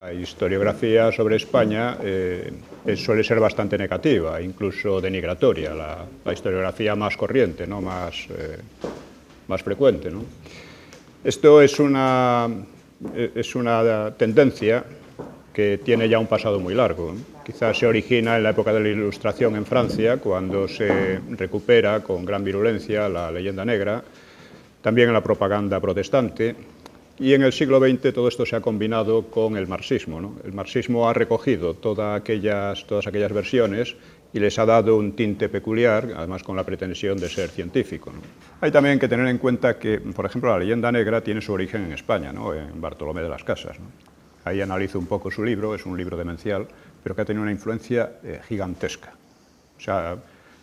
La historiografía sobre España suele ser bastante negativa, incluso denigratoria, la historiografía más corriente, ¿no? más frecuente, ¿no? Esto es una tendencia que tiene ya un pasado muy largo, ¿no? Quizás se origina en la época de la Ilustración en Francia, cuando se recupera con gran virulencia la leyenda negra, también en la propaganda protestante. Y en el siglo XX todo esto se ha combinado con el marxismo, ¿no? El marxismo ha recogido todas aquellas versiones y les ha dado un tinte peculiar, además con la pretensión de ser científico, ¿no? Hay también que tener en cuenta que, por ejemplo, la leyenda negra tiene su origen en España, ¿no? En Bartolomé de las Casas, ¿no? Ahí analizo un poco su libro, es un libro demencial, pero que ha tenido una influencia gigantesca. O sea,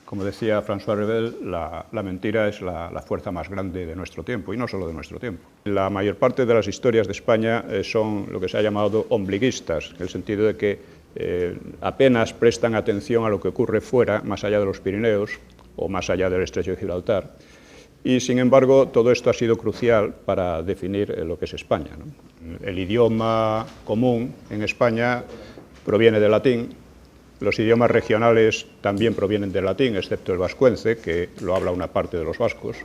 como decía François Rebel, la mentira es la fuerza más grande de nuestro tiempo, y no solo de nuestro tiempo. La mayor parte de las historias de España son lo que se ha llamado ombliguistas, en el sentido de que apenas prestan atención a lo que ocurre fuera, más allá de los Pirineos o más allá del Estrecho de Gibraltar. Y, sin embargo, todo esto ha sido crucial para definir lo que es España, ¿no? El idioma común en España proviene del latín. Los idiomas regionales también provienen del latín, excepto el vascuence, que lo habla una parte de los vascos.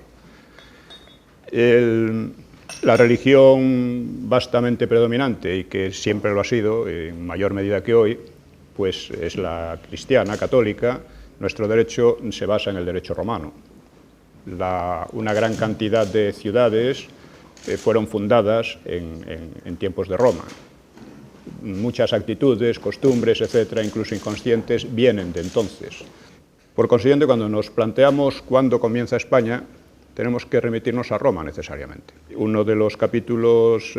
La religión vastamente predominante, y que siempre lo ha sido, en mayor medida que hoy, pues es la cristiana, católica. Nuestro derecho se basa en el derecho romano. Una gran cantidad de ciudades fueron fundadas en tiempos de Roma. Muchas actitudes, costumbres, etcétera, incluso inconscientes, vienen de entonces. Por consiguiente, cuando nos planteamos cuándo comienza España, tenemos que remitirnos a Roma necesariamente. Uno de los capítulos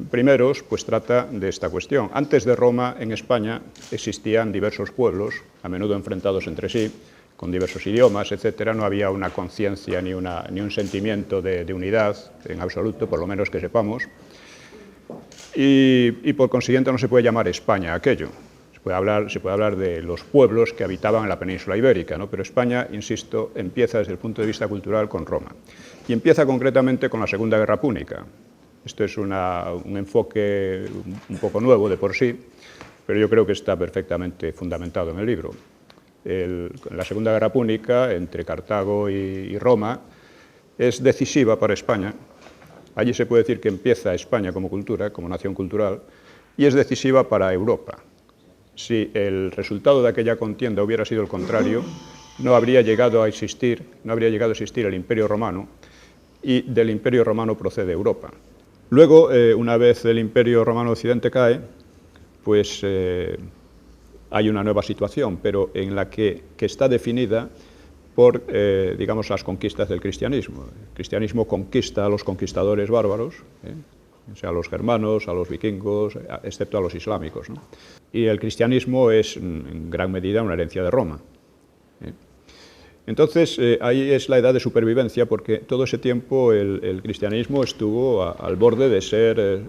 primeros pues trata de esta cuestión. Antes de Roma, en España, existían diversos pueblos, a menudo enfrentados entre sí, con diversos idiomas, etcétera. No había una conciencia ni un sentimiento de unidad en absoluto, por lo menos que sepamos. Y por consiguiente no se puede llamar España aquello. Se puede hablar de los pueblos que habitaban en la península ibérica, ¿no? Pero España, insisto, empieza desde el punto de vista cultural con Roma. Y empieza concretamente con la Segunda Guerra Púnica. Esto es un enfoque un poco nuevo de por sí, pero yo creo que está perfectamente fundamentado en el libro. La Segunda Guerra Púnica, entre Cartago y Roma, es decisiva para España. Allí se puede decir que empieza España como cultura, como nación cultural, y es decisiva para Europa. Si el resultado de aquella contienda hubiera sido el contrario, no habría llegado a existir el Imperio Romano, y del Imperio Romano procede Europa. Luego, una vez el Imperio Romano Occidente cae, pues hay una nueva situación, pero en la que está definida por, digamos, las conquistas del cristianismo. El cristianismo conquista a los conquistadores bárbaros, o sea, a los germanos, a los vikingos, excepto a los islámicos, ¿no? Y el cristianismo es, en gran medida, una herencia de Roma. Entonces, ahí es la edad de supervivencia, porque todo ese tiempo el cristianismo estuvo al borde de ser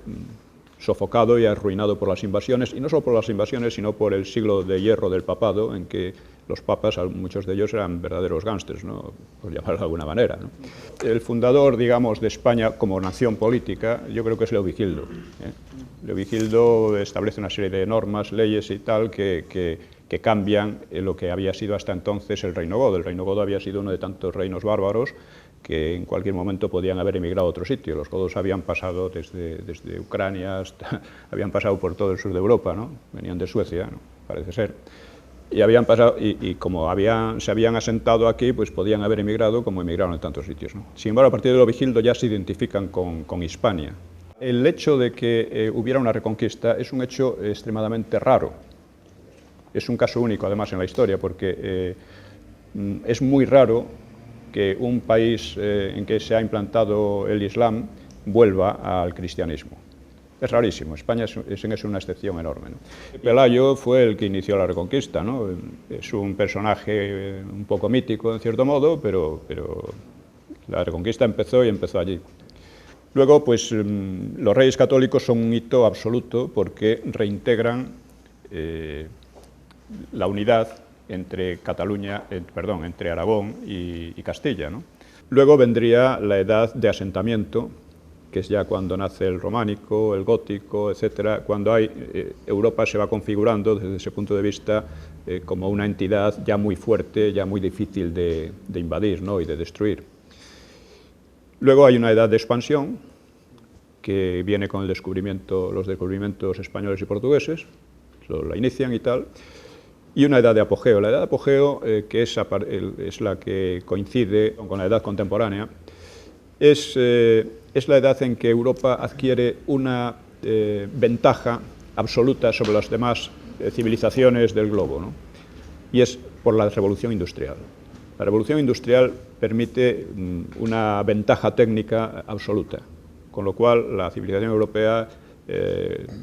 sofocado y arruinado por las invasiones, y no solo por las invasiones, sino por el siglo de hierro del papado, en que los papas, muchos de ellos eran verdaderos gángsters, ¿no? Por llamarlo de alguna manera, ¿no? El fundador, digamos, de España como nación política, yo creo que es Leovigildo. Leovigildo establece una serie de normas, leyes y tal, que cambian lo que había sido hasta entonces el Reino Godo. El Reino Godo había sido uno de tantos reinos bárbaros que en cualquier momento podían haber emigrado a otro sitio. Los godos habían pasado desde Ucrania habían pasado por todo el sur de Europa, ¿no? Venían de Suecia, ¿no? Parece ser. Y habían pasado, y como se habían asentado aquí, pues podían haber emigrado como emigraron en tantos sitios, ¿no? Sin embargo, a partir de Leovigildo ya se identifican con Hispania. El hecho de que hubiera una reconquista es un hecho extremadamente raro. Es un caso único, además, en la historia, porque es muy raro que un país en que se ha implantado el Islam vuelva al cristianismo. Es rarísimo. España es en eso una excepción enorme, ¿no? Pelayo fue el que inició la Reconquista, ¿no? Es un personaje un poco mítico, en cierto modo, pero la Reconquista empezó allí. Luego, pues, los Reyes Católicos son un hito absoluto porque reintegran la unidad entre entre Aragón y Castilla, ¿no? Luego vendría la edad de asentamiento que es ya cuando nace el románico, el gótico, etcétera, cuando Europa se va configurando desde ese punto de vista como una entidad ya muy fuerte, ya muy difícil de invadir, ¿no?, y de destruir. Luego hay una edad de expansión que viene con los descubrimientos españoles y portugueses, la inician y tal, y una edad de apogeo. La edad de apogeo, que es la que coincide con la edad contemporánea, es la edad en que Europa adquiere una ventaja absoluta sobre las demás civilizaciones del globo, ¿no? Y es por la revolución industrial. La revolución industrial permite una ventaja técnica absoluta, con lo cual la civilización europea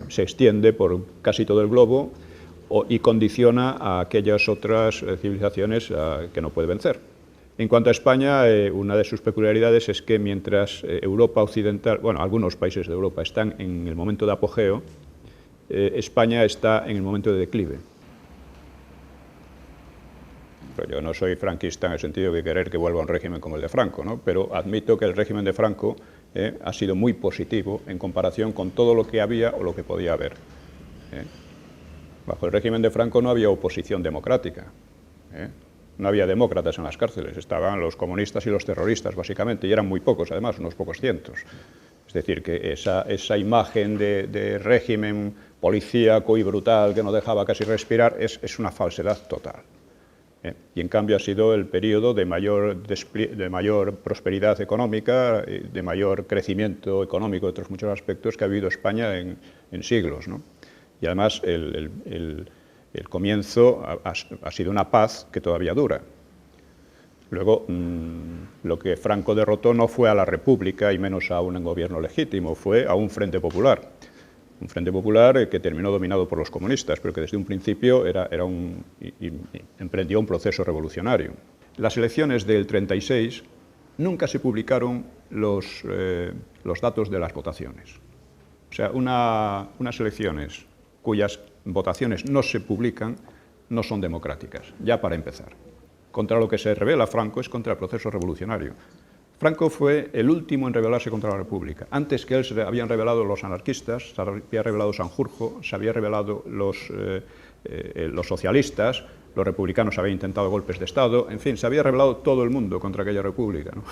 se extiende por casi todo el globo y condiciona a aquellas otras civilizaciones que no puede vencer. En cuanto a España, una de sus peculiaridades es que mientras Europa occidental, bueno, algunos países de Europa están en el momento de apogeo, España está en el momento de declive. Pero yo no soy franquista en el sentido de querer que vuelva un régimen como el de Franco, ¿no? Pero admito que el régimen de Franco ha sido muy positivo en comparación con todo lo que había o lo que podía haber. Bajo el régimen de Franco no había oposición democrática. No había demócratas en las cárceles, estaban los comunistas y los terroristas, básicamente, y eran muy pocos, además, unos pocos cientos. Es decir, que esa imagen de régimen policíaco y brutal que no dejaba casi respirar es una falsedad total. Y en cambio ha sido el periodo de mayor prosperidad económica, de mayor crecimiento económico de otros muchos aspectos que ha habido España en siglos, ¿no? Y además el comienzo ha sido una paz que todavía dura. Luego, lo que Franco derrotó no fue a la República y menos a un gobierno legítimo, fue a un Frente Popular. Un Frente Popular que terminó dominado por los comunistas, pero que desde un principio emprendió un proceso revolucionario. Las elecciones del 36 nunca se publicaron los datos de las votaciones. O sea, unas elecciones cuyas votaciones no se publican no son democráticas, ya para empezar. Contra lo que se rebela Franco es contra el proceso revolucionario. Franco fue el último en rebelarse contra la República. Antes que él se habían rebelado los anarquistas, se había rebelado Sanjurjo, se había rebelado los socialistas, los republicanos habían intentado golpes de Estado, en fin, se había rebelado todo el mundo contra aquella República, ¿no?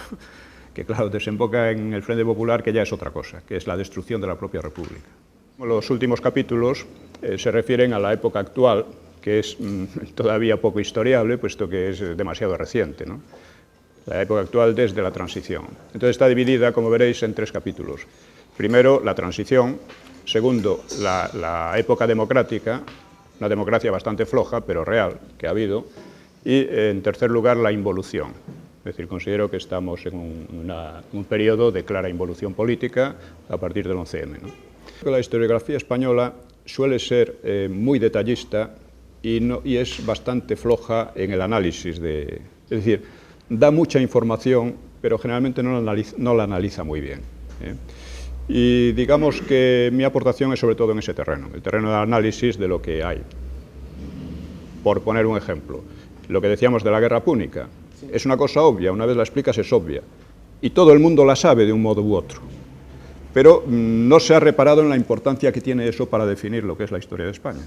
Que claro, desemboca en el Frente Popular, que ya es otra cosa, que es la destrucción de la propia República. Los últimos capítulos se refieren a la época actual, que es todavía poco historiable, puesto que es demasiado reciente, ¿no? La época actual desde la transición. Entonces está dividida, como veréis, en 3 capítulos. Primero, la transición. Segundo, la época democrática, una democracia bastante floja, pero real, que ha habido. Y, en tercer lugar, la involución. Es decir, considero que estamos en un periodo de clara involución política a partir del 11M, ¿no? La historiografía española suele ser muy detallista y es bastante floja en el análisis es decir, da mucha información, pero generalmente no la analiza muy bien. Y digamos que mi aportación es sobre todo en ese terreno, el terreno de análisis de lo que hay. Por poner un ejemplo, lo que decíamos de la guerra púnica, es una cosa obvia, una vez la explicas es obvia, y todo el mundo la sabe de un modo u otro, pero no se ha reparado en la importancia que tiene eso para definir lo que es la historia de España.